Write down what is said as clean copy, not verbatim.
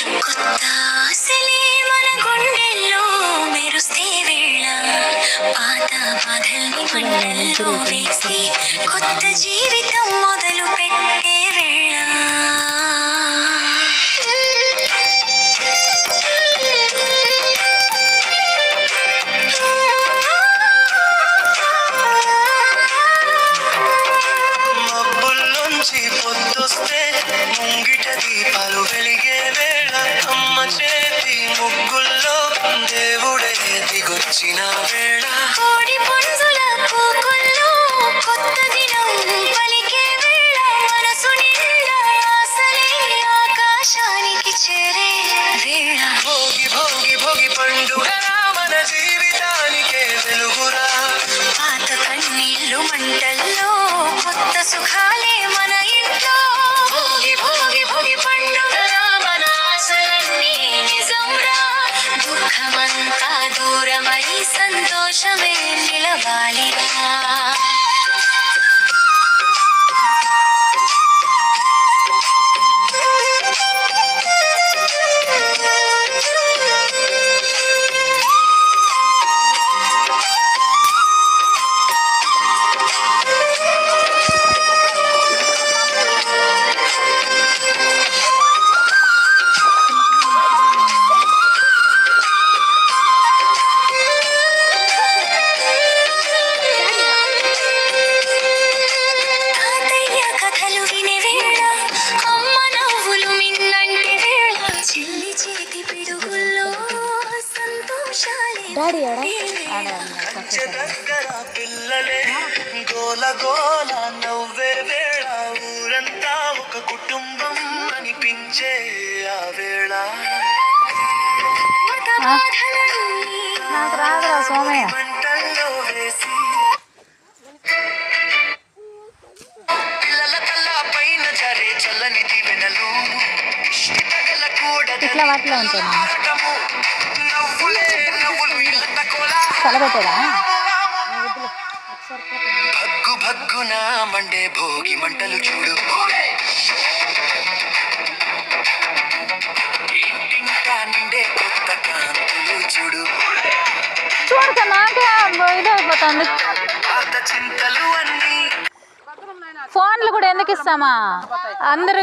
కొత్త ఆశలే మన గుండెల్లో మెరుస్తే వేళ పాత బాధల్ని మంటల్లో వేసి కొత్త జీవితం మొదలు పెట్టే వేళ పొద్దొస్తే ముంగిట దీపాలు వెలిగే వేళ అమ్మ చేతి ముగ్గుల్లో దేవుడే దిగొచ్చిన వేళ కోడి పుంజుల కూకుల్లో కొత్త దినం పలికే వేళ మనసు నిండా ఆశలే ఆకాశానికి చేరే వేళ భోగి భోగి భోగి పండుగరా మన జీవితానికే వెలుగురా పాత కన్నీళ్ళు మంటల్లో కొత్త సుఖాలే మన ఇంట్లో భోగి భోగి భోగి పండుగరా మన ఆశలన్నీ నిజంరా దుఃఖమంతా దూరమై సంతోషమే నిలవాలిరా దగ్గర పిల్లలే గోల గోల నవ్వే వేళ ఊరంతా ఒక కుటుంబం అనిపించే ఆ వేళ నాకు రాదురా సోమయ్య మంటల్లో వేసి పిల్లల తల్ల పైన జరే చల్లని దీవెనలు ఇట్లా వాటిలో ఉంటాయి నవ్వులే నవ్వులు ఇళ్ళ కోలా కలబెట్టడా భగ్గు భగ్గున మండే భోగి మంటలు చూడు ఇంటింటా నిండే కొత్త కాంతులు చూడు చూడక నాకే ఇదైపోతుంది పాత చింతలు అన్నీ ఫోన్లు కూడా ఎందుకు ఇస్తామా అందరూ